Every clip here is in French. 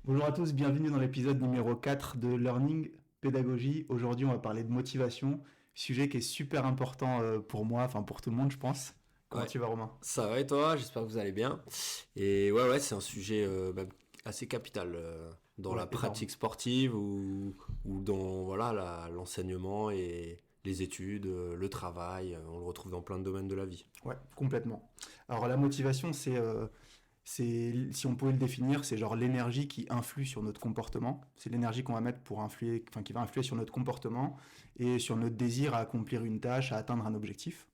Bonjour à tous, bienvenue dans l'épisode numéro 4 de Learning Pédagogie. Aujourd'hui, on va parler de motivation, sujet qui est super important pour moi, enfin pour tout le monde, je pense. Comment Ouais, tu vas, Romain? ça va et toi? J'espère que vous allez bien. Et ouais, c'est un sujet même assez capital dans Ouais, la énorme. pratique sportive ou dans voilà l'enseignement et les études, le travail. On le retrouve dans plein de domaines de la vie. Ouais, complètement. Alors la motivation, si on pouvait le définir, c'est genre l'énergie qui influe sur notre comportement. C'est l'énergie qu'on va mettre pour influer, enfin qui va influer sur notre comportement et sur notre désir à accomplir une tâche, à atteindre un objectif.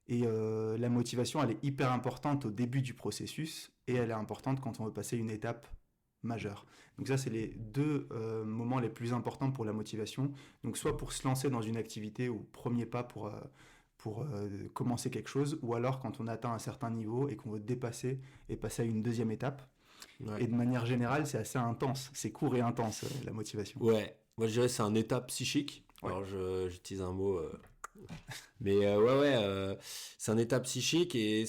Et la motivation, elle est hyper importante au début du processus et elle est importante quand on veut passer une étape majeure. Donc ça, c'est les deux moments les plus importants pour la motivation. Donc soit pour se lancer dans une activité ou premier pas pour commencer quelque chose, ou alors quand on atteint un certain niveau et qu'on veut dépasser et passer à une deuxième étape. Et Ouais. de manière générale, c'est assez intense, c'est court et intense la motivation. Ouais. Moi, je dirais que c'est un état psychique. Ouais. Alors, j'utilise un mot, mais c'est un état psychique et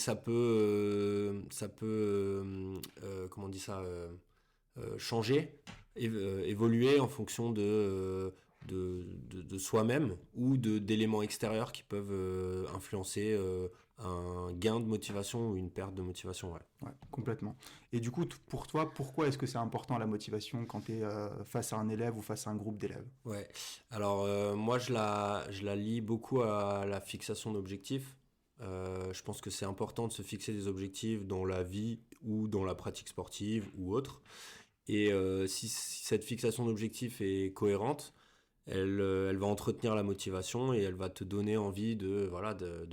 comment on dit ça, changer, évoluer en fonction de soi-même ou d'éléments extérieurs qui peuvent influencer un gain de motivation ou une perte de motivation. Ouais. Ouais, complètement. Et du coup, pour toi, pourquoi est-ce que c'est important la motivation quand tu es face à un élève ou face à un groupe d'élèves? Ouais. Alors moi je la lie beaucoup à la fixation d'objectifs. Je pense que c'est important de se fixer des objectifs dans la vie ou dans la pratique sportive ou autre. Et si cette fixation d'objectif est cohérente, elle va entretenir la motivation et elle va te donner envie de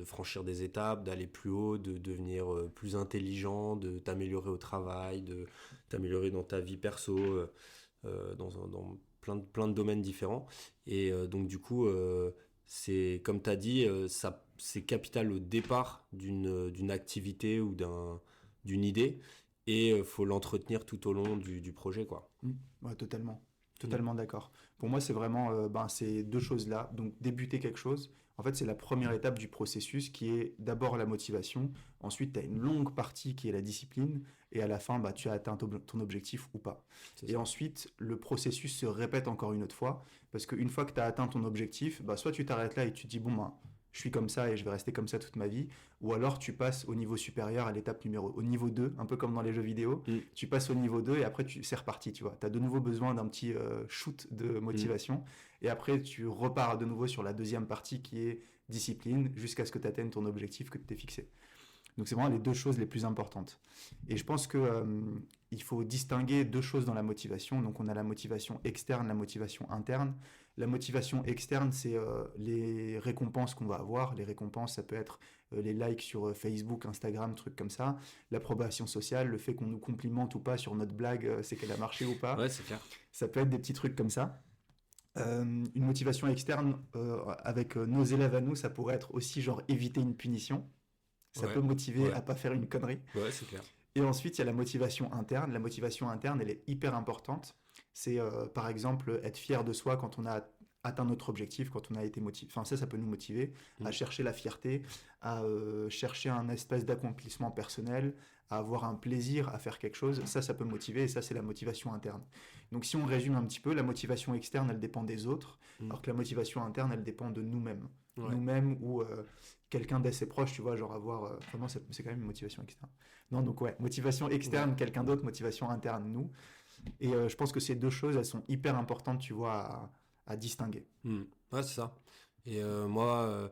franchir des étapes, d'aller plus haut, de devenir plus intelligent, de t'améliorer au travail, de t'améliorer dans ta vie perso, dans plein de domaines différents. Et donc du coup, c'est comme tu as dit, c'est capital au départ d'une activité ou d'une idée et faut l'entretenir tout au long du projet, quoi. Ouais, totalement. Mm. Totalement d'accord. Pour moi, c'est vraiment ces deux choses-là. Donc, débuter quelque chose, en fait, c'est la première étape du processus qui est d'abord la motivation. Ensuite, tu as une longue partie qui est la discipline. Et à la fin, tu as atteint ton objectif ou pas. C'est Et ça. ensuite, le processus se répète encore une autre fois. Parce qu'une fois que tu as atteint ton objectif, soit tu t'arrêtes là et tu te dis, bon, je suis comme ça et je vais rester comme ça toute ma vie. Ou alors, tu passes au niveau supérieur, à l'étape au niveau 2, un peu comme dans les jeux vidéo. Mm. Tu passes au niveau 2 et après c'est reparti, tu vois. Tu as de nouveau besoin d'un petit shoot de Mm. motivation et après tu repars de nouveau sur la deuxième partie qui est discipline jusqu'à ce que tu atteignes ton objectif que tu t'es fixé. Donc c'est vraiment les deux choses les plus importantes. Et je pense que il faut distinguer deux choses dans la motivation. Donc on a la motivation externe, la motivation interne. La motivation externe, c'est les récompenses qu'on va avoir. Les récompenses, ça peut être les likes sur Facebook, Instagram, trucs comme ça. L'approbation sociale, le fait qu'on nous complimente ou pas sur notre blague, c'est qu'elle a marché ou pas. Ouais, c'est clair. Ça peut être des petits trucs comme ça. Une motivation externe avec nos élèves à nous, ça pourrait être aussi genre éviter une punition. Ça peut Ouais, motiver ouais, à pas faire une connerie. ouais, c'est clair. Et ensuite, il y a la motivation interne. La motivation interne, elle est hyper importante. C'est par exemple être fier de soi quand on a atteint notre objectif, quand on a été motivé. Enfin, ça peut nous motiver à Mm. chercher la fierté, à chercher un espèce d'accomplissement personnel, à avoir un plaisir à faire quelque chose. Ça peut motiver et ça, c'est la motivation interne. Donc, si on résume un petit peu, la motivation externe, elle dépend des autres, Mm. alors que la motivation interne, elle dépend de nous-mêmes. Ouais. Nous-mêmes ou quelqu'un d'assez proche, tu vois, genre avoir. Enfin, non, c'est quand même une motivation externe. Non, donc ouais, motivation externe, Ouais. quelqu'un d'autre, motivation interne, nous. Et je pense que ces deux choses, elles sont hyper importantes, tu vois, à distinguer. Mm. Ouais, c'est ça. Et moi,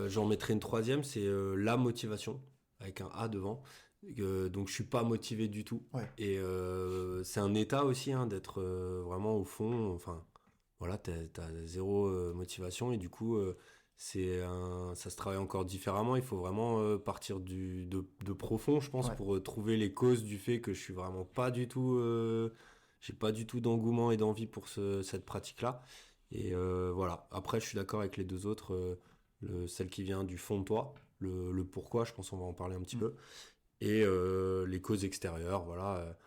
j'en mettrais une troisième, c'est la motivation, avec un A devant. Donc je suis pas motivé du tout. Ouais, Et c'est un état aussi hein, d'être vraiment au fond. Enfin, voilà, t'as zéro motivation et du coup, ça se travaille encore différemment. Il faut vraiment partir de profond, je pense, ouais. pour trouver les causes du fait que je suis vraiment pas du tout, j'ai pas du tout d'engouement et d'envie pour cette pratique-là. Et voilà. Après, je suis d'accord avec les deux autres. Celle qui vient du fond de toi, le pourquoi, je pense qu'on va en parler un petit Mm. peu. Et les causes extérieures, voilà.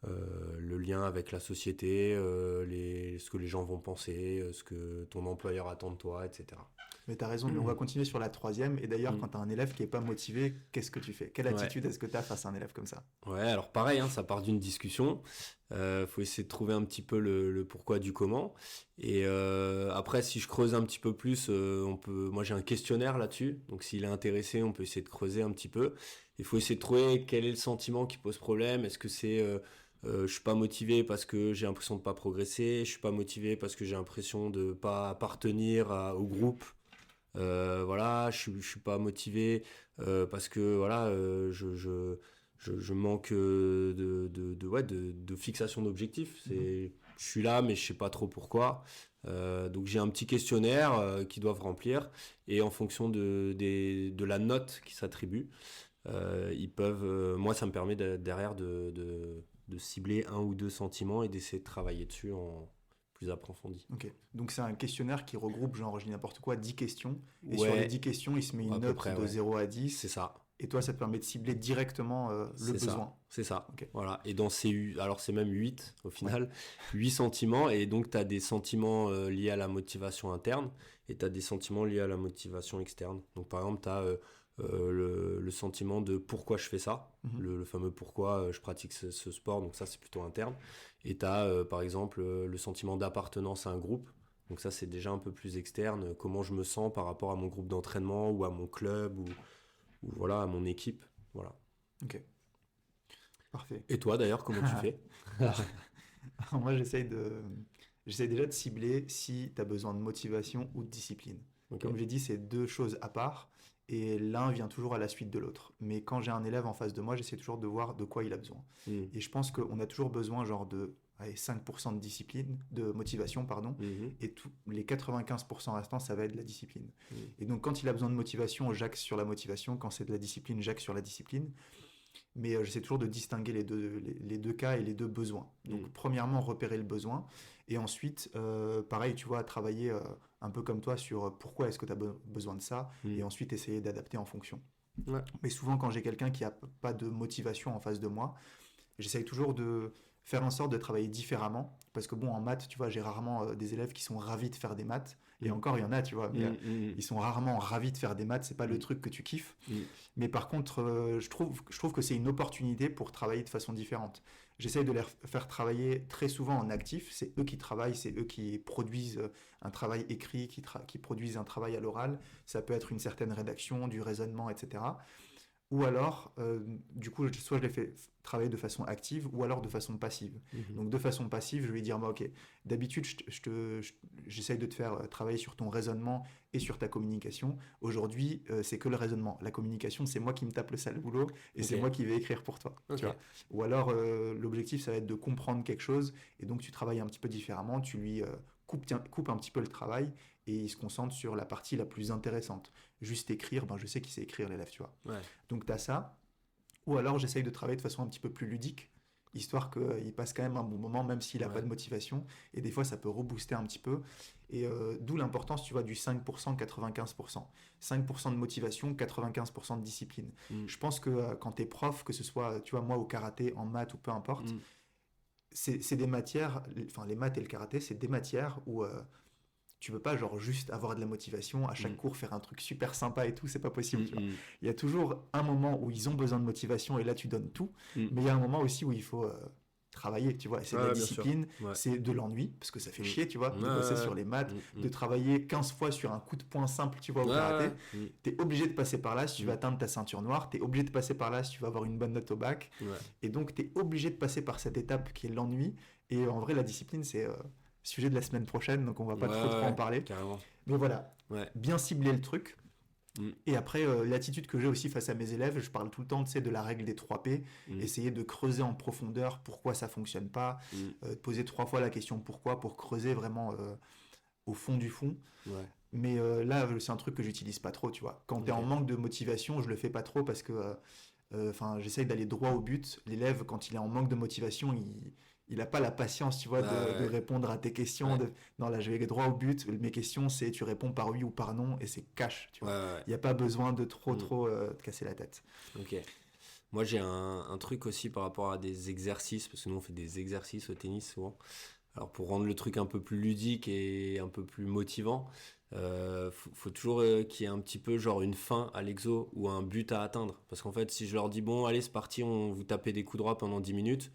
le lien avec la société, ce que les gens vont penser, ce que ton employeur attend de toi, etc. Mais tu as raison, mais on va continuer sur la troisième. Et d'ailleurs, quand tu as un élève qui n'est pas motivé, qu'est-ce que tu fais? Quelle attitude est-ce que tu as face à un élève comme ça? Ouais, alors pareil, hein, ça part d'une discussion. Faut essayer de trouver un petit peu le pourquoi du comment. Et après, si je creuse un petit peu plus, moi j'ai un questionnaire là-dessus. Donc s'il est intéressé, on peut essayer de creuser un petit peu. Il faut essayer de trouver quel est le sentiment qui pose problème. Est-ce que c'est je suis pas motivé parce que j'ai l'impression de pas progresser, je suis pas motivé parce que j'ai l'impression de pas appartenir au groupe. Voilà, je suis pas motivé parce que voilà, je manque de fixation d'objectifs. Je suis là, mais je sais pas trop pourquoi. Donc j'ai un petit questionnaire qu'ils doivent remplir et en fonction de la note qui s'attribue, ils peuvent. Moi, ça me permet derrière de cibler un ou deux sentiments et d'essayer de travailler dessus en plus approfondi. Ok, donc c'est un questionnaire qui regroupe, genre, je dis n'importe quoi, 10 questions. Et Ouais, sur les 10 questions, il se met une à peu note près, de ouais. 0 à 10. C'est ça. Et toi, ça te permet de cibler directement le C'est ça, besoin. c'est ça. Ok. Voilà. Et dans alors c'est même 8 au final, 8 sentiments. Et donc, tu as des sentiments liés à la motivation interne et tu as des sentiments liés à la motivation externe. Donc, par exemple, tu as le sentiment de pourquoi je fais ça, le fameux pourquoi je pratique ce sport. Donc, ça, c'est plutôt interne. Et tu as, par exemple, le sentiment d'appartenance à un groupe. Donc, ça, c'est déjà un peu plus externe. Comment je me sens par rapport à mon groupe d'entraînement ou à mon club ou voilà, à mon équipe. Voilà. Ok, parfait. Et toi d'ailleurs, comment tu fais? Alors, moi, j'essaie déjà de cibler si tu as besoin de motivation ou de discipline. Ok. Comme j'ai dit, c'est deux choses à part et l'un vient toujours à la suite de l'autre. Mais quand j'ai un élève en face de moi, j'essaie toujours de voir de quoi il a besoin. Mm. Et je pense qu'on a toujours besoin genre de 5% de discipline, de motivation, pardon, Mhm. et les 95% restants, ça va être de la discipline. Mm. Et donc quand il a besoin de motivation, j'axe sur la motivation, quand c'est de la discipline, j'axe sur la discipline. Mais j'essaie toujours de distinguer les deux cas et les deux besoins. Donc, premièrement, repérer le besoin. Et ensuite, pareil, tu vois, travailler un peu comme toi sur pourquoi est-ce que tu as besoin de ça. Et ensuite, essayer d'adapter en fonction. Ouais. Mais souvent, quand j'ai quelqu'un qui n'a pas de motivation en face de moi, j'essaye toujours de faire en sorte de travailler différemment. Parce que bon, en maths, tu vois, j'ai rarement des élèves qui sont ravis de faire des maths. Et encore, il y en a, tu vois, mais ils sont rarement ravis de faire des maths. C'est pas le truc que tu kiffes. Mais par contre, je trouve que c'est une opportunité pour travailler de façon différente. J'essaye de les faire travailler très souvent en actif. C'est eux qui travaillent, c'est eux qui produisent un travail écrit, qui produisent un travail à l'oral. Ça peut être une certaine rédaction, du raisonnement, etc. Ou alors, du coup, soit je les fais travailler de façon active ou alors de façon passive. Donc de façon passive, je vais lui dire, bah, ok, d'habitude, j'essaye de te faire travailler sur ton raisonnement et sur ta communication. Aujourd'hui, c'est que le raisonnement. La communication, c'est moi qui me tape le sale boulot et c'est moi qui vais écrire pour toi. Okay. Tu vois. Ou alors, l'objectif, ça va être de comprendre quelque chose et donc tu travailles un petit peu différemment, tu lui coupe un petit peu le travail et il se concentre sur la partie la plus intéressante. Juste écrire, ben je sais qu'il sait écrire l'élève, tu vois. Ouais. Donc tu as ça. Ou alors j'essaye de travailler de façon un petit peu plus ludique, histoire qu'il passe quand même un bon moment, même s'il n'a pas de motivation. Et des fois, ça peut rebooster un petit peu. Et d'où l'importance, tu vois, du 5%, 95%. 5% de motivation, 95% de discipline. Je pense que quand tu es prof, que ce soit, tu vois, moi au karaté, en maths ou peu importe, c'est des matières, enfin les maths et le karaté, c'est des matières où tu peux pas genre juste avoir de la motivation, à chaque cours faire un truc super sympa et tout, c'est pas possible. Tu vois. Il y a toujours un moment où ils ont besoin de motivation et là tu donnes tout, mais il y a un moment aussi où il faut travailler, tu vois, c'est de la discipline, c'est de l'ennui, parce que ça fait chier, tu vois, de bosser sur les maths, de travailler 15 fois sur un coup de poing simple, tu vois, au karaté, t'es obligé de passer par là si tu veux atteindre ta ceinture noire, t'es obligé de passer par là si tu veux avoir une bonne note au bac, et donc t'es obligé de passer par cette étape qui est l'ennui, et en vrai la discipline c'est sujet de la semaine prochaine, donc on va pas trop en parler, carrément. Mais voilà, bien cibler le truc. Et après, l'attitude que j'ai aussi face à mes élèves, je parle tout le temps de la règle des 3 P, essayer de creuser en profondeur pourquoi ça fonctionne pas, poser 3 fois la question pourquoi, pour creuser vraiment au fond du fond. Mais là, c'est un truc que j'utilise pas trop, tu vois. Quand tu es en manque de motivation, je le fais pas trop parce que j'essaye d'aller droit au but. L'élève, quand il est en manque de motivation, il n'a pas la patience, tu vois, de répondre à tes questions. Non, là, je vais droit au but. Mes questions, c'est tu réponds par oui ou par non et c'est cash, tu vois. Il n'y a pas besoin de trop te casser la tête. Ok. Moi, j'ai un truc aussi par rapport à des exercices, parce que nous, on fait des exercices au tennis souvent. Alors, pour rendre le truc un peu plus ludique et un peu plus motivant, faut toujours qu'il y ait un petit peu genre une fin à l'exo ou un but à atteindre. Parce qu'en fait, si je leur dis, bon, allez, c'est parti, on vous tapez des coups droits pendant 10 minutes,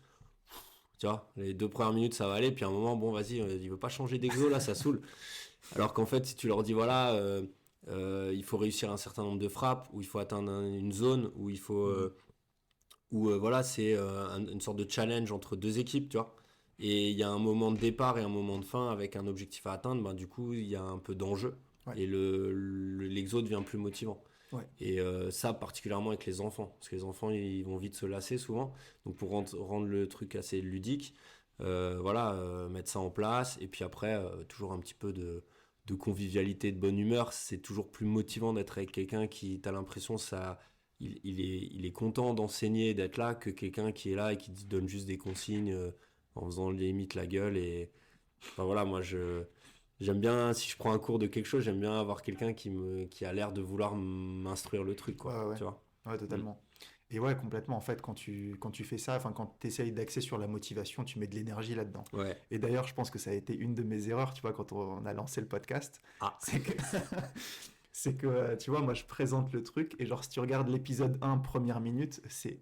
tu vois, les 2 premières minutes, ça va aller, puis à un moment, bon, vas-y, il veut pas changer d'exo, là, ça saoule. Alors qu'en fait, si tu leur dis, voilà, il faut réussir un certain nombre de frappes, ou il faut atteindre une zone, où il faut... voilà, c'est une sorte de challenge entre deux équipes, tu vois. Et il y a un moment de départ et un moment de fin avec un objectif à atteindre, ben, du coup, il y a un peu d'enjeu. Ouais. Et l'exo devient plus motivant. Ouais. Et ça, particulièrement avec les enfants. Parce que les enfants, ils vont vite se lasser souvent. Donc, pour rendre le truc assez ludique, voilà, mettre ça en place. Et puis après, toujours un petit peu de convivialité, de bonne humeur. C'est toujours plus motivant d'être avec quelqu'un qui, t'as l'impression, ça il est content d'enseigner, d'être là, que quelqu'un qui est là et qui donne juste des consignes en faisant limite la gueule. Et enfin voilà, moi j'aime bien, si je prends un cours de quelque chose, j'aime bien avoir quelqu'un qui a l'air de vouloir m'instruire le truc, Ouais, quoi. ouais. Tu vois? Ouais, Mm. totalement. Et ouais, complètement. En fait, quand tu fais ça, enfin, quand tu essayes d'axer sur la motivation, tu mets de l'énergie là-dedans. Ouais. Et d'ailleurs, je pense que ça a été une de mes erreurs, tu vois, quand on a lancé le podcast. Ah. C'est que, c'est que tu vois, moi, je présente le truc, et genre, si tu regardes l'épisode 1, première minute, c'est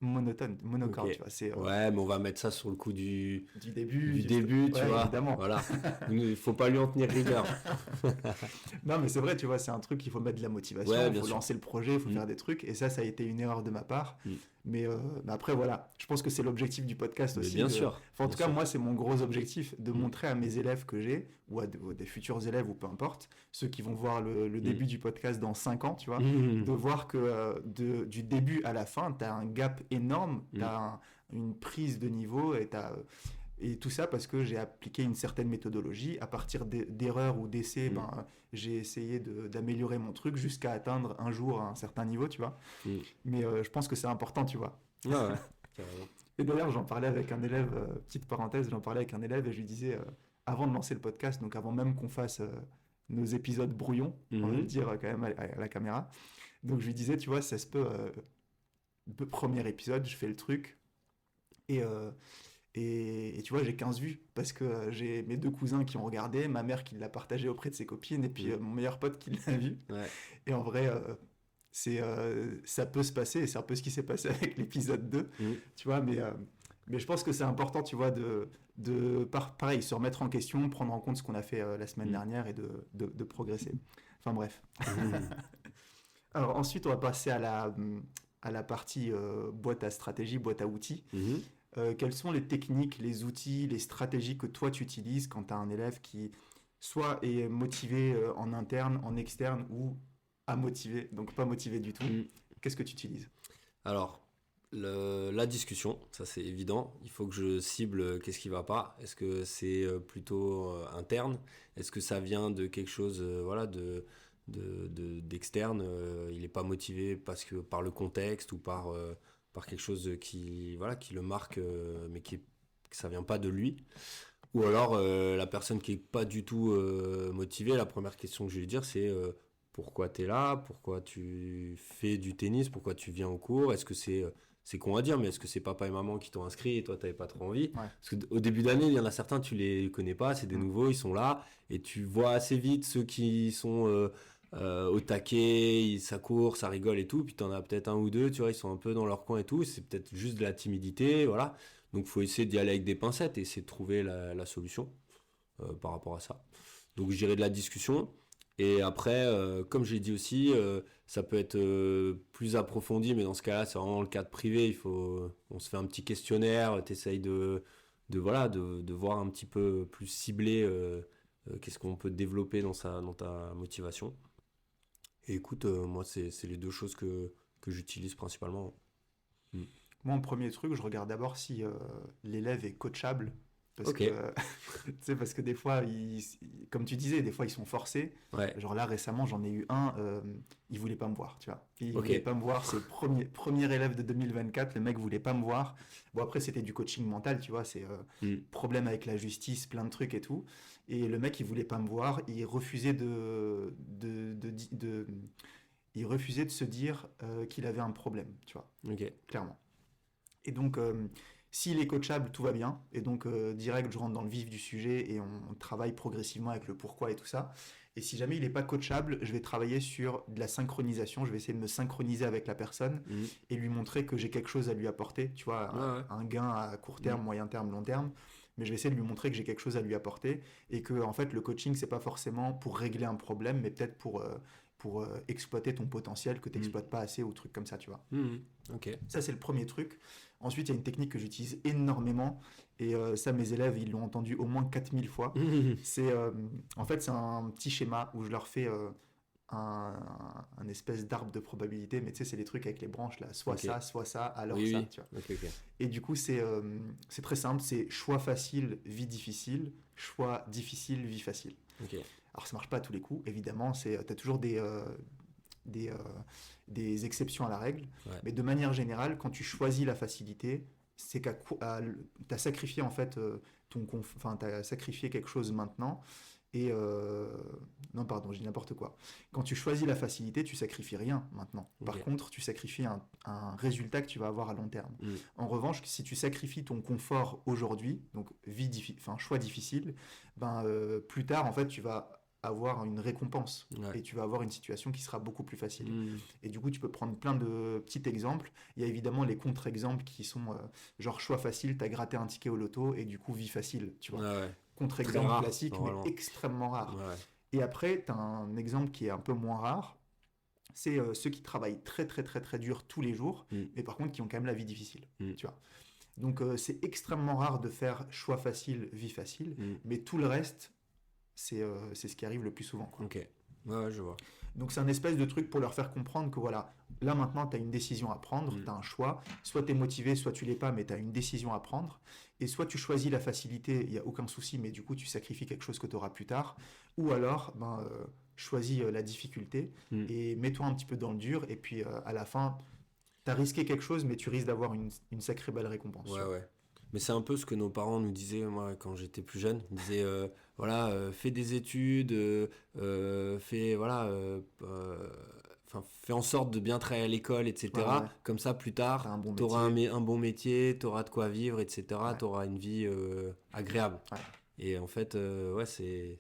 monotone, Ok. monocorde, tu vois. C'est Ouais, mais on va mettre ça sur le coup du début, du juste. début, tu Ouais, vois. évidemment. Voilà. Il faut pas lui en tenir rigueur. Non, mais c'est vrai, tu vois, c'est un truc, il faut mettre de la motivation, Ouais, il bien faut sûr. lancer le projet, il faut Mm. faire des trucs, et ça a été une erreur de ma part. Mm. Mais après, voilà, je pense que c'est l'objectif du podcast Mais aussi. bien sûr. Enfin, en Bien tout cas, sûr. moi, c'est mon gros objectif de Mm. montrer à mes élèves que j'ai, ou à des futurs élèves, ou peu importe, ceux qui vont voir le Mm. début du podcast dans 5 ans, tu vois, Mm. de voir que du début à la fin, tu as un gap énorme, tu Mm. as une prise de niveau, et tout ça parce que j'ai appliqué une certaine méthodologie. À partir d'erreurs ou d'essais, Mm. ben, j'ai essayé d'améliorer mon truc jusqu'à atteindre un jour un certain niveau, tu vois. Mm. Mais je pense que c'est important, tu vois. Ouais, ouais. Carrément. Et d'ailleurs, j'en parlais avec un élève, petite parenthèse, j'en parlais avec un élève et je lui disais, avant de lancer le podcast, donc avant même qu'on fasse nos épisodes brouillons, on va le Mhm. dire quand même à la caméra, donc je lui disais, tu vois, ça se peut, le premier épisode, je fais le truc, et, euh, et tu vois, j'ai 15 vues parce que j'ai mes deux cousins qui ont regardé, ma mère qui l'a partagé auprès de ses copines et puis Mm. mon meilleur pote qui l'a vu. Ouais. Et en vrai, ça peut se passer et c'est un peu ce qui s'est passé avec l'épisode 2, Mm. tu vois. Mais je pense que c'est important, tu vois, pareil, se remettre en question, prendre en compte ce qu'on a fait la semaine Mm. dernière et de progresser. Enfin bref. Mhm. Alors ensuite, on va passer à la partie boîte à stratégie, boîte à outils. Mhm. Quelles sont les techniques, les outils, les stratégies que toi tu utilises quand tu as un élève qui soit est motivé en interne, en externe ou à motiver, donc pas motivé du tout? Mm. Qu'est-ce que tu utilises? Alors, la discussion, ça c'est évident. Il faut que je cible qu'est-ce qui va pas. Est-ce que c'est plutôt interne? Est-ce que ça vient de quelque chose voilà, d'externe? Il n'est pas motivé parce que, par le contexte ou par quelque chose voilà, qui le marque, mais que ça vient pas de lui. Ou alors, la personne qui est pas du tout motivée, la première question que je vais lui dire, c'est pourquoi tu es là, pourquoi tu fais du tennis, pourquoi tu viens au cours, est-ce que c'est con à dire, mais est-ce que c'est papa et maman qui t'ont inscrit et toi t'avais pas trop envie? Ouais. Parce qu'au début d'année, il y en a certains, tu les connais pas, c'est des Mm. nouveaux, ils sont là, et tu vois assez vite ceux qui sont au taquet, ça court, ça rigole et tout, puis t'en as peut-être un ou deux, tu vois, ils sont un peu dans leur coin et tout, c'est peut-être juste de la timidité, voilà. Donc faut essayer d'y aller avec des pincettes et essayer de trouver la solution par rapport à ça. Donc je dirais de la discussion. Et après, comme j'ai dit aussi, ça peut être plus approfondi, mais dans ce cas-là, c'est vraiment le cadre privé. On se fait un petit questionnaire, tu essayes voilà, de voir un petit peu plus ciblé qu'est-ce qu'on peut développer dans ta motivation. Et écoute, moi, c'est les deux choses que j'utilise principalement. Mm. Moi, en premier truc, je regarde d'abord si l'élève est coachable. Parce Ok, que, tu sais, parce que des fois, comme tu disais, des fois, ils sont forcés. ouais, Genre là, récemment, j'en ai eu un, il voulait pas me voir, tu vois. Il ok. voulait pas me voir, c'est le premier élève de 2024, le mec voulait pas me voir. Bon, après, c'était du coaching mental, tu vois, c'est Mm. problème avec la justice, plein de trucs et tout. Et le mec, il voulait pas me voir, il refusait il refusait de se dire qu'il avait un problème, tu vois, Ok. clairement. Et donc, s'il est coachable, tout va bien. Et donc, direct, je rentre dans le vif du sujet et on travaille progressivement avec le pourquoi et tout ça. Et si jamais il n'est pas coachable, je vais travailler sur de la synchronisation. Je vais essayer de me synchroniser avec la personne Mhm. et lui montrer que j'ai quelque chose à lui apporter. Tu vois, Ouais, ouais. un gain à court terme, Mhm. moyen terme, long terme. Mais je vais essayer de lui montrer que j'ai quelque chose à lui apporter et que, en fait, le coaching, c'est pas forcément pour régler un problème, mais peut-être pour exploiter ton potentiel que tu Mhm. n'exploites pas assez ou trucs comme ça, tu vois. Mhm. Ok. Ça, c'est le premier truc. Ensuite, il y a une technique que j'utilise énormément, et ça, mes élèves, ils l'ont entendu au moins 4000 fois. Mhm. C'est, en fait, c'est un petit schéma où je leur fais un, un espèce d'arbre de probabilité, mais tu sais, c'est les trucs avec les branches, là, Ok. soit ça, alors Oui, ça, oui. tu vois. Ok, ok. Et du coup, c'est très simple, c'est choix facile, vie difficile, choix difficile, vie facile. Ok. Alors, ça marche pas à tous les coups, évidemment, t'as toujours des, euh, des exceptions à la règle. Ouais. Mais de manière générale, quand tu choisis la facilité, c'est tu as sacrifié en fait enfin, t'as sacrifié quelque chose maintenant. Et non, pardon, je dis n'importe quoi. Quand tu choisis la facilité, tu sacrifies rien maintenant. Par Ok. contre, tu sacrifies un résultat que tu vas avoir à long terme. Mhm. En revanche, si tu sacrifies ton confort aujourd'hui, donc enfin, choix difficile, ben, plus tard, en fait, tu vas avoir une récompense Ouais. et tu vas avoir une situation qui sera beaucoup plus facile. Mhm. Et du coup, tu peux prendre plein de petits exemples. Il y a évidemment les contre-exemples qui sont genre choix facile, t'as gratté un ticket au loto et du coup vie facile, tu Ouais, vois. ouais. Très Contre-exemple rare, classique, mais normalement. extrêmement rare. Ouais. Et après, tu as un exemple qui est un peu moins rare, c'est ceux qui travaillent très très très très dur tous les jours, Mhm. mais par contre qui ont quand même la vie difficile, Mhm. tu vois. Donc c'est extrêmement rare de faire choix facile, vie facile, Mhm. mais tout le reste, c'est ce qui arrive le plus souvent, quoi. Ok. Ouais, ouais, je vois. Donc c'est un espèce de truc pour leur faire comprendre que voilà, là maintenant tu as une décision à prendre, Mhm. tu as un choix, soit tu es motivé, soit tu l'es pas, mais tu as une décision à prendre, et soit tu choisis la facilité, il n'y a aucun souci, mais du coup tu sacrifies quelque chose que tu auras plus tard, ou alors ben, choisis la difficulté Mhm. et mets-toi un petit peu dans le dur, et puis à la fin, tu as risqué quelque chose, mais tu risques d'avoir une sacrée belle récompense. Tu Ouais, vois. ouais. Mais c'est un peu ce que nos parents nous disaient, moi, quand j'étais plus jeune. Ils disaient, voilà, fais des études, fais, voilà, enfin, fais en sorte de bien travailler à l'école, Ouais, ouais, etc. ouais. Comme ça, plus Tu tard, as un bon tu auras métier. un bon métier, tu auras de quoi vivre, etc. Ouais, Tu auras une vie agréable. ouais. Et en fait, ouais,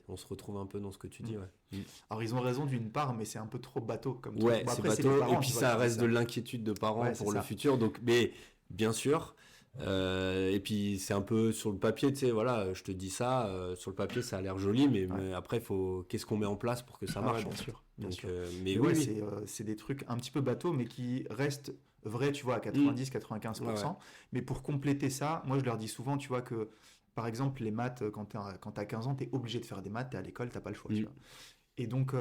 on se retrouve un peu dans ce que tu Mm. dis, ouais. Mm. Alors ils ont raison d'une part, mais c'est un peu trop bateau comme truc. Ouais, Bon c'est après c'est les bateau. Et parents, puis tu vois, ça qui disent reste de ça. l'inquiétude de parents Ouais, c'est pour le ça. futur. Donc, mais bien sûr. Et puis c'est un peu sur le papier, tu sais, voilà, je te dis ça, sur le papier ça a l'air joli, Ouais. mais après, qu'est-ce qu'on met en place pour que ça Ah ouais, marche en bien fait. sûr, bien Donc, sûr. mais Mais oui, ouais, oui. c'est des trucs un petit peu bateaux, mais qui restent vrais, tu vois, à Mm. Ouais, ouais. 90-95%. Mais pour compléter ça, moi je leur dis souvent, tu vois, que par exemple, les maths, quand t'as 15 ans, t'es obligé de faire des maths, t'es à l'école, t'as pas le choix, tu Mm. vois. Et donc,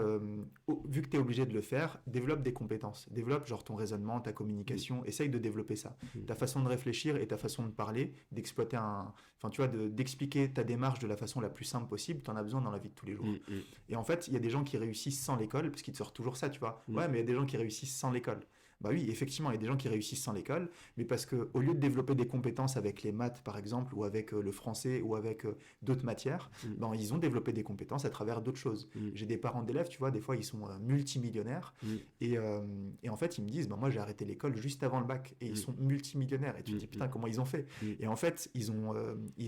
vu que tu es obligé de le faire, développe des compétences. Développe genre ton raisonnement, ta Mm. communication. Essaye de développer ça. Mm. Ta façon de réfléchir et ta façon de parler, d'exploiter un. Enfin, tu vois, d'expliquer ta démarche de la façon la plus simple possible, tu en as besoin dans la vie de tous les jours. Mm. Mm. Et en fait, il y a des gens qui réussissent sans l'école, parce qu'ils te sortent toujours ça, tu vois. Mm. Ouais, mais il y a des gens qui réussissent sans l'école. Bah oui, effectivement, il y a des gens qui réussissent sans l'école, mais parce que au lieu de développer des compétences avec les maths, par exemple, ou avec le français, ou avec d'autres matières, Mm. ben, ils ont développé des compétences à travers d'autres choses. Mm. J'ai des parents d'élèves, tu vois, des fois, ils sont multimillionnaires, Mm. et en fait, ils me disent, ben, moi, j'ai arrêté l'école juste avant le bac, et ils Mm. sont multimillionnaires, et tu te dis, Mm. putain, comment ils ont fait? Mm. Et en fait, ils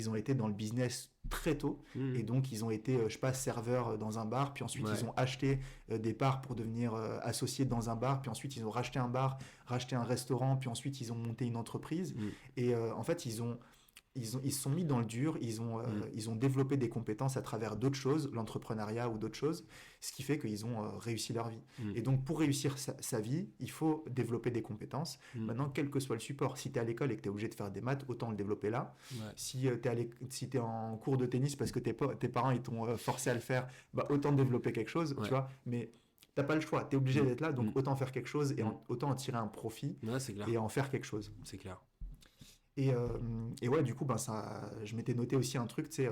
ont été dans le business très tôt, Mm. et donc ils ont été, je sais pas, serveurs dans un bar, puis ensuite Ouais. ils ont acheté des parts pour devenir associés dans un bar, puis ensuite ils ont racheté un bar, racheté un restaurant, puis ensuite ils ont monté une entreprise. Mm. Et en fait, ils se sont mis dans le dur, Mm. ils ont développé des compétences à travers d'autres choses, l'entrepreneuriat ou d'autres choses, ce qui fait qu'ils ont réussi leur vie. Mm. Et donc, pour réussir sa vie, il faut développer des compétences. Mm. Maintenant, quel que soit le support, si tu es à l'école et que tu es obligé de faire des maths, autant le développer là. Ouais. Si tu es en cours de tennis parce que tes parents ils t'ont forcé à le faire, bah, autant développer quelque chose, Ouais. tu vois. Mais t'as pas le choix, tu es obligé Mm. d'être là, donc Mm. autant faire quelque chose et Mm. autant en tirer un profit Ouais, c'est clair. et en faire quelque chose. C'est clair. Et, euh, et ouais, du coup, ben, je m'étais noté aussi un truc, tu sais,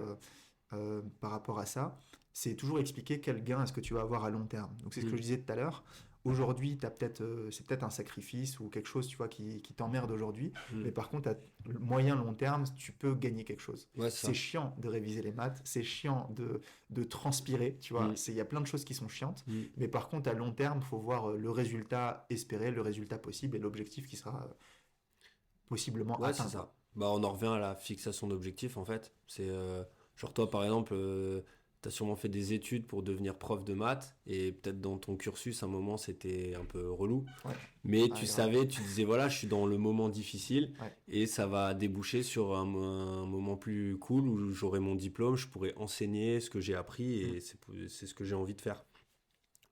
par rapport à ça, c'est toujours expliquer quel gain est-ce que tu vas avoir à long terme. Donc c'est ce que Mm. je disais tout à l'heure. aujourd'hui, c'est peut-être un sacrifice ou quelque chose, tu vois, qui t'emmerde aujourd'hui. Mais par contre, à moyen long terme, tu peux gagner quelque chose. Ouais, C'est ça. chiant de réviser les maths, c'est chiant de transpirer, tu vois. Mm. Il y a plein de choses qui sont chiantes. Mm. Mais par contre, à long terme, il faut voir le résultat espéré, le résultat possible et l'objectif qui sera possiblement Ouais, c'est atteint, quoi. ça. Bah, on en revient à la fixation d'objectifs en fait. C'est genre toi par exemple, t'as sûrement fait des études pour devenir prof de maths et peut-être dans ton cursus à un moment c'était un peu relou. Ouais, Mais ah, tu grave. savais, tu disais voilà, je suis dans le moment difficile Ouais. et ça va déboucher sur un moment plus cool où j'aurai mon diplôme, je pourrai enseigner ce que j'ai appris Mm. et c'est ce que j'ai envie de faire.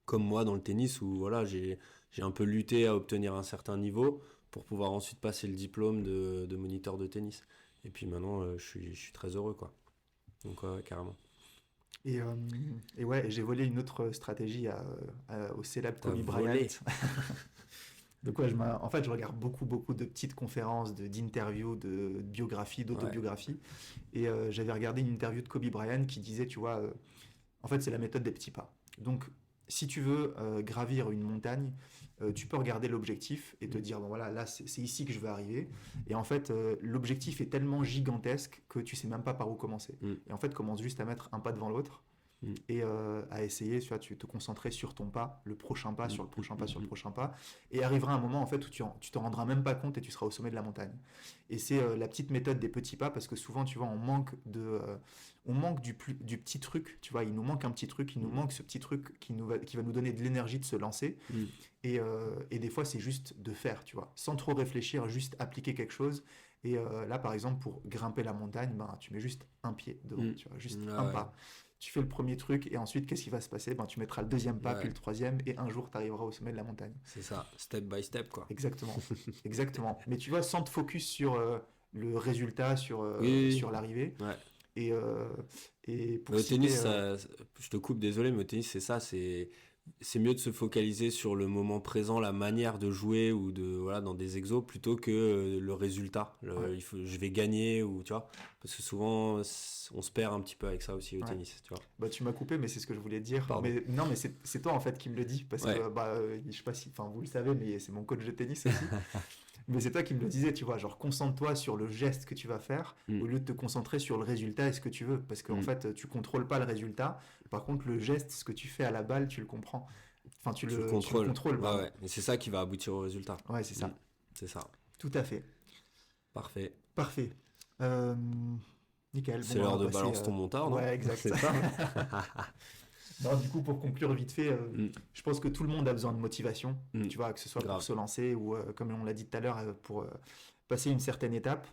Comme moi dans le tennis où voilà, j'ai un peu lutté à obtenir un certain niveau pour pouvoir ensuite passer le diplôme de moniteur de tennis. Et puis maintenant, je suis très heureux quoi. Donc ouais, carrément. Et, euh, et ouais, j'ai volé une autre stratégie au célèbre T'as Kobe Bryant. volé. Donc ouais, en fait, je regarde beaucoup de petites conférences, d'interviews, de biographies, Ouais. d'autobiographies. Et j'avais regardé une interview de Kobe Bryant qui disait, tu vois, en fait, c'est la méthode des petits pas. Donc, si tu veux gravir une montagne, tu peux regarder l'objectif et te dire, bon voilà, là, c'est ici que je veux arriver. Et en fait, l'objectif est tellement gigantesque que tu sais même pas par où commencer. Mm, Et en fait, commence juste à mettre un pas devant l'autre mm, et à essayer, tu te concentrer sur ton pas, le prochain pas, mm, sur le mm, prochain pas, mm, sur le mm. prochain pas, et arrivera un moment en fait où tu te rendras même pas compte et tu seras au sommet de la montagne. Et c'est la petite méthode des petits pas parce que souvent, tu vois, on manque du petit truc, tu vois, il nous manque un petit truc, il nous manque ce petit truc qui va nous donner de l'énergie de se lancer. Mm. Et des fois, c'est juste de faire, tu vois, sans trop réfléchir, juste appliquer quelque chose. Et là, par exemple, pour grimper la montagne, ben, tu mets juste un pied devant, Mm. tu vois, juste un Ah ouais, pas. Tu fais le premier truc et ensuite, qu'est-ce qui va se passer? Ben, tu mettras le deuxième pas, puis ouais, le troisième, et un jour, tu arriveras au sommet de la montagne. c'est ça, step by step quoi. Exactement. Exactement. Mais tu vois, sans te focus sur le résultat, Oui, oui, sur l'arrivée. oui. Ouais. Et, euh, et Mais pour au citer... tennis, je te coupe, désolé, mais au tennis, c'est ça, c'est mieux de se focaliser sur le moment présent, la manière de jouer ou voilà, dans des exos plutôt que le résultat. Ouais, Je vais gagner ou tu vois, parce que souvent on se perd un petit peu avec ça aussi au ouais. tennis, tu vois. Bah, tu m'as coupé, mais c'est ce que je voulais dire. Pardon. Mais non, mais c'est toi en fait qui me le dis parce Ouais. que bah, je sais pas si, enfin vous le savez, mais c'est mon coach de tennis aussi. Mais c'est toi qui me le disais, tu vois, genre concentre-toi sur le geste que tu vas faire Mm, au lieu de te concentrer sur le résultat et ce que tu veux, parce qu'en mm. fait tu contrôles pas le résultat. Par contre, le geste, ce que tu fais à la balle, tu le comprends. Enfin, Tu le tu le contrôles. contrôles, Ouais, pardon. ouais. Et c'est ça qui va aboutir au résultat. Ouais, c'est Mm. ça. C'est ça. Tout à fait. Parfait. Parfait. Euh, nickel. Bon, C'est bah, on l'heure va de passer. balance ton montard, non? Ouais, exact. C'est ça? Non, du coup, pour conclure vite fait, Mm, je pense que tout le monde a besoin de motivation, mm. tu vois, que ce soit pour Grave. se lancer ou, comme on l'a dit tout à l'heure, pour passer une certaine étape.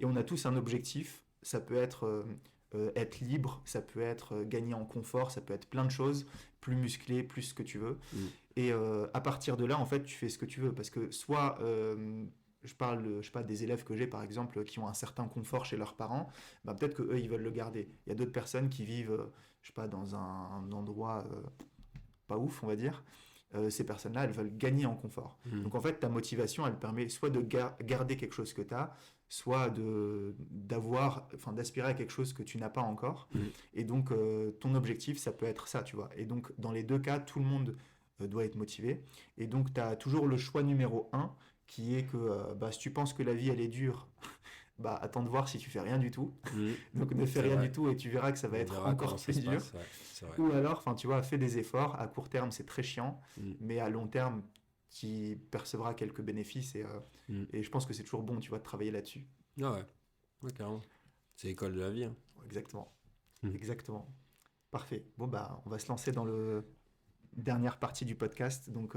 Et on a tous un objectif. Ça peut être être libre, ça peut être gagner en confort, ça peut être plein de choses, plus musclé, plus ce que tu veux. Mm, Et à partir de là, en fait, tu fais ce que tu veux. Parce que soit, je parle, je sais pas, des élèves que j'ai, par exemple, qui ont un certain confort chez leurs parents, bah, peut-être que eux ils veulent le garder. Il y a d'autres personnes qui vivent, je sais pas, dans un endroit pas ouf, on va dire. Ces personnes-là, elles veulent gagner en confort. mm, Donc en fait, ta motivation, elle permet soit de garder quelque chose que tu as, soit enfin, d'aspirer à quelque chose que tu n'as pas encore. mm. Et donc, ton objectif, ça peut être ça, tu vois. Et donc, dans les deux cas, tout le monde doit être motivé. Et donc, tu as toujours le choix numéro un, qui est que bah, si tu penses que la vie, elle est dure, bah, attends de voir si tu fais rien du tout. Mm. Donc, ne fais C'est rien vrai. du tout et tu verras que ça va On être verra comment encore ça plus se dur. passe. Ouais, c'est vrai. Ou alors, enfin, tu vois, fais des efforts. À court terme, c'est très chiant, Mm, mais à long terme, tu percevras quelques bénéfices mm. et je pense que c'est toujours bon, tu vois, de travailler là-dessus. Ah ouais. Ouais, carrément. C'est l'école de la vie, hein. Exactement. Mm. Exactement. Parfait. Bon, bah, on va se lancer dans le dernière partie du podcast. Donc,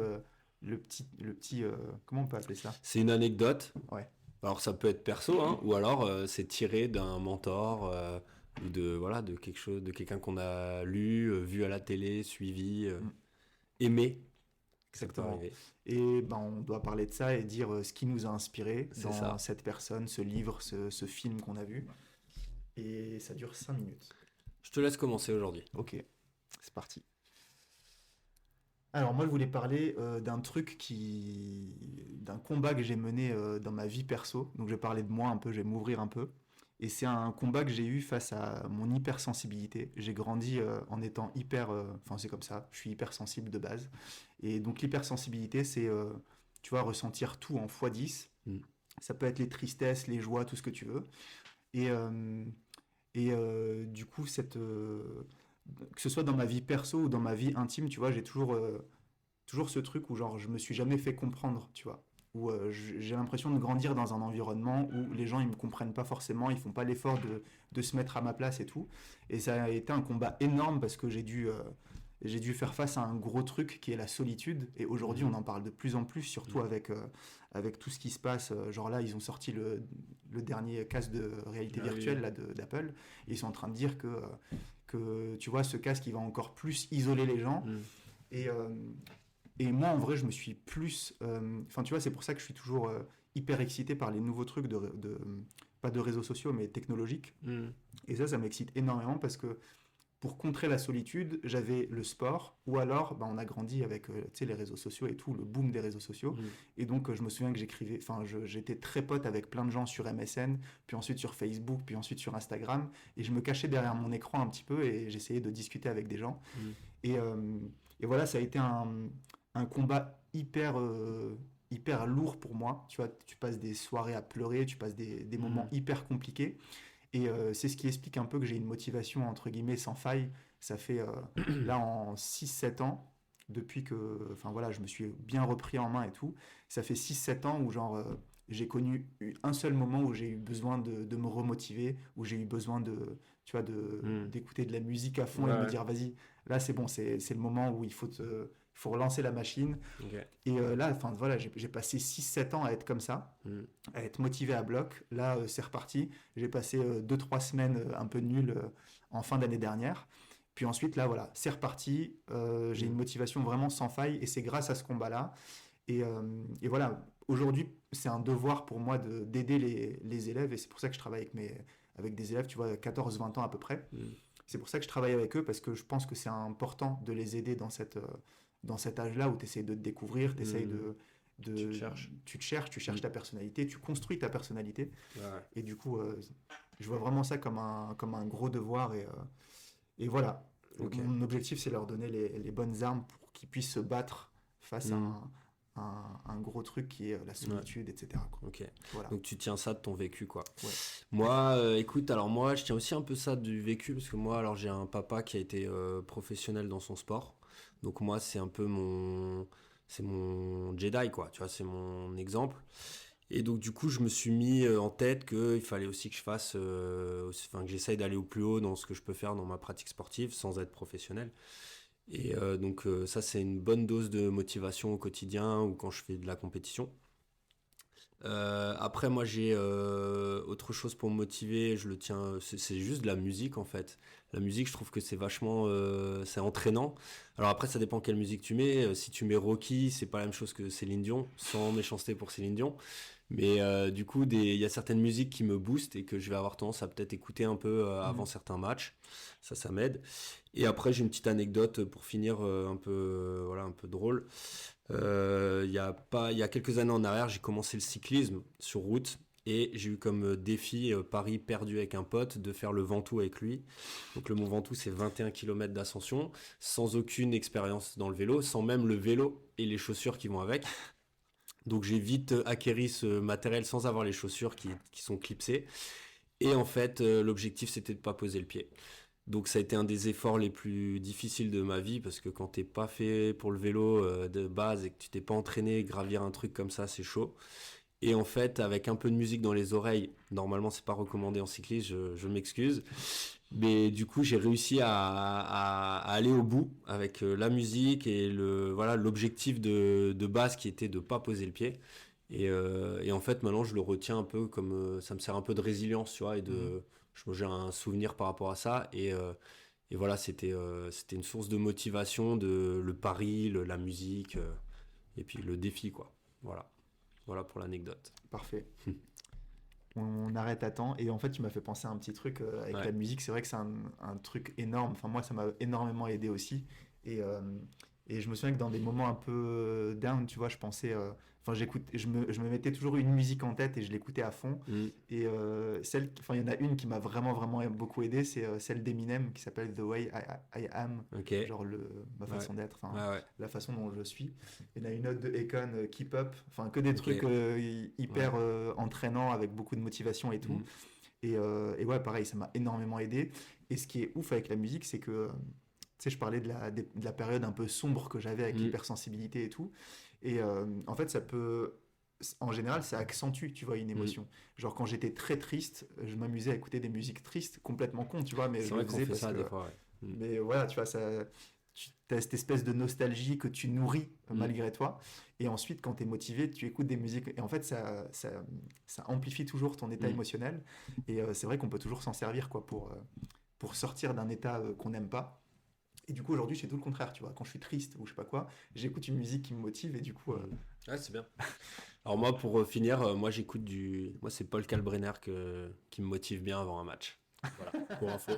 comment on peut appeler ça? C'est une anecdote. Ouais. Alors ça peut être perso, hein, ou alors c'est tiré d'un mentor ou voilà, de quelque chose, de quelqu'un qu'on a lu, vu à la télé, suivi, Mm. aimé. Ça peut Exactement. arriver. Et ben, on doit parler de ça et dire ce qui nous a inspiré C'est dans ça. cette personne, ce livre, ce film qu'on a vu. Et ça dure 5 minutes. Je te laisse commencer aujourd'hui. Ok, c'est parti. Alors moi je voulais parler d'un combat que j'ai mené dans ma vie perso. Donc je vais parler de moi un peu, je vais m'ouvrir un peu. Et c'est un combat que j'ai eu face à mon hypersensibilité. J'ai grandi en étant enfin, c'est comme ça, je suis hypersensible de base. Et donc, l'hypersensibilité, c'est, tu vois, ressentir tout en x10. Mm. Ça peut être les tristesses, les joies, tout ce que tu veux. Et, du coup, que ce soit dans ma vie perso ou dans ma vie intime, tu vois, j'ai toujours ce truc où genre je me suis jamais fait comprendre, tu vois. Où j'ai l'impression de grandir dans un environnement où les gens ils me comprennent pas forcément, ils font pas l'effort de se mettre à ma place et tout. Et ça a été un combat énorme parce que j'ai dû faire face à un gros truc qui est la solitude. Et aujourd'hui on en parle de plus en plus, surtout avec tout ce qui se passe. Genre là ils ont sorti le dernier casque de réalité virtuelle là, d'Apple. Et ils sont en train de dire que tu vois ce casque il va encore plus isoler les gens. Et, et moi, en vrai, je me suis plus. Enfin, tu vois, c'est pour ça que je suis toujours hyper excité par les nouveaux trucs pas de réseaux sociaux, mais technologiques. Et ça m'excite énormément parce que pour contrer la solitude, j'avais le sport, ou alors bah, on a grandi avec tu sais, les réseaux sociaux et tout, le boom des réseaux sociaux. Et donc, je me souviens que j'étais très pote avec plein de gens sur MSN, puis ensuite sur Facebook, puis ensuite sur Instagram. Et je me cachais derrière mon écran un petit peu et j'essayais de discuter avec des gens. Et, et voilà, ça a été un combat hyper lourd pour moi. Tu vois, tu passes des soirées à pleurer, tu passes des moments hyper compliqués. Et c'est ce qui explique un peu que j'ai une motivation, entre guillemets, sans faille. Ça fait, là, en 6-7 ans, depuis que enfin, voilà, je me suis bien repris en main et tout, ça fait 6-7 ans où, genre, j'ai connu un seul moment où j'ai eu besoin de me remotiver, où j'ai eu besoin tu vois, d'écouter de la musique à fond et de me dire, vas-y, là, c'est bon, c'est le moment où il faut relancer la machine. Okay. Et là, enfin voilà, j'ai passé 6-7 ans à être comme ça, à être motivé à bloc. Là, c'est reparti. J'ai passé 2-3 semaines un peu nulles en fin d'année dernière. Puis ensuite, là, voilà, c'est reparti. J'ai une motivation vraiment sans faille et c'est grâce à ce combat-là. Et voilà, aujourd'hui, c'est un devoir pour moi d'aider les élèves et c'est pour ça que je travaille avec des élèves, tu vois, 14-20 ans à peu près. C'est pour ça que je travaille avec eux parce que je pense que c'est important de les aider dans cet âge-là où tu essaies de te découvrir, tu essaies tu te cherches, tu cherches ta personnalité, tu construis ta personnalité. Ouais. Et du coup, je vois vraiment ça comme un gros devoir. Et voilà, Okay. mon objectif, c'est leur donner les bonnes armes pour qu'ils puissent se battre face à un gros truc qui est la solitude, etc. Quoi. Ok. Voilà. Donc tu tiens ça de ton vécu, quoi. Ouais. Moi, écoute, alors moi, je tiens aussi un peu ça du vécu parce que moi, alors j'ai un papa qui a été professionnel dans son sport. Donc moi, c'est un peu c'est mon Jedi, quoi. Tu vois, c'est mon exemple. Et donc du coup, je me suis mis en tête qu'il fallait aussi que je fasse, que j'essaye d'aller au plus haut dans ce que je peux faire dans ma pratique sportive sans être professionnel. Et donc ça, c'est une bonne dose de motivation au quotidien ou quand je fais de la compétition. Après, moi, j'ai autre chose pour me motiver. Je le tiens, c'est juste de la musique en fait. La musique, je trouve que c'est vachement, c'est entraînant. Alors après, ça dépend quelle musique tu mets. Si tu mets Rocky, c'est pas la même chose que Céline Dion, sans méchanceté pour Céline Dion. Mais du coup, il y a certaines musiques qui me boostent et que je vais avoir tendance à peut-être écouter un peu avant certains matchs. Ça m'aide. Et après, j'ai une petite anecdote pour finir un peu, voilà, un peu drôle. Il y a quelques années en arrière, j'ai commencé le cyclisme sur route et j'ai eu comme défi Paris perdu avec un pote de faire le Ventoux avec lui. Donc le Mont Ventoux, c'est 21 km d'ascension, sans aucune expérience dans le vélo, sans même le vélo et les chaussures qui vont avec. Donc j'ai vite acquéri ce matériel sans avoir les chaussures qui sont clipsées. Et en fait, l'objectif, c'était de ne pas poser le pied. Donc ça a été un des efforts les plus difficiles de ma vie parce que quand t'es pas fait pour le vélo de base et que tu t'es pas entraîné, gravir un truc comme ça, c'est chaud. Et en fait, avec un peu de musique dans les oreilles, normalement c'est pas recommandé en cyclisme, je m'excuse. Mais du coup, j'ai réussi à aller au bout avec la musique et voilà, l'objectif de base qui était de pas poser le pied. Et en fait, maintenant, je le retiens un peu comme ça me sert un peu de résilience, tu vois, j'ai un souvenir par rapport à ça. Et voilà, c'était une source de motivation, le pari, la musique, et puis le défi, quoi. Voilà pour l'anecdote. Parfait. On arrête à temps. Et en fait, tu m'as fait penser à un petit truc avec la musique. C'est vrai que c'est un truc énorme. Enfin, moi, ça m'a énormément aidé aussi. Et Et je me souviens que dans des moments un peu down, tu vois, je pensais, enfin, je me mettais toujours une musique en tête et je l'écoutais à fond. Et enfin, il y en a une qui m'a vraiment, vraiment beaucoup aidé, c'est celle d'Eminem qui s'appelle The Way I Am, Ok. genre ma façon d'être, enfin, Ouais, ouais. la façon dont je suis. Il y en a une autre de Akon, Keep Up, enfin, que des Ok. trucs hyper entraînants avec beaucoup de motivation et tout. Et ouais, pareil, ça m'a énormément aidé. Et ce qui est ouf avec la musique, c'est que, tu sais, je parlais de la période un peu sombre que j'avais avec l'hypersensibilité et tout. Et en fait, en général, ça accentue, tu vois, une émotion. Genre, quand j'étais très triste, je m'amusais à écouter des musiques tristes, complètement con, tu vois, mais C'est je vrai le qu'on faisais fait parce ça que. des fois, ouais. Mais voilà, tu vois, tu as cette espèce de nostalgie que tu nourris malgré toi. Et ensuite, quand tu es motivé, tu écoutes des musiques. Et en fait, ça amplifie toujours ton état émotionnel. Et c'est vrai qu'on peut toujours s'en servir quoi, pour sortir d'un état qu'on n'aime pas. Et du coup, aujourd'hui, c'est tout le contraire, tu vois. Quand je suis triste ou je sais pas quoi, j'écoute une musique qui me motive et du coup. Ouais, c'est bien. Alors moi, pour finir, moi j'écoute Moi, c'est Paul Kalbrenner qui me motive bien avant un match. Voilà, pour info.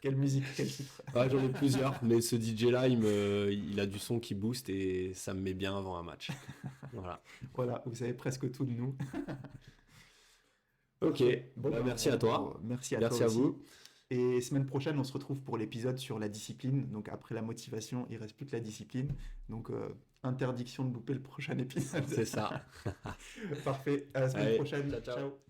Quelle musique, quel titre. Ah, j'en ai plusieurs, mais ce DJ-là, il a du son qui booste et ça me met bien avant un match. Voilà. Voilà, vous savez presque tout de nous. Ok, Bon, bah, merci à toi. merci à toi Merci à aussi. vous. Et semaine prochaine, on se retrouve pour l'épisode sur la discipline. Donc après la motivation, il reste plus que la discipline. Donc interdiction de louper le prochain épisode. C'est ça. Parfait. À la semaine Allez, prochaine. ciao, ciao. Ciao.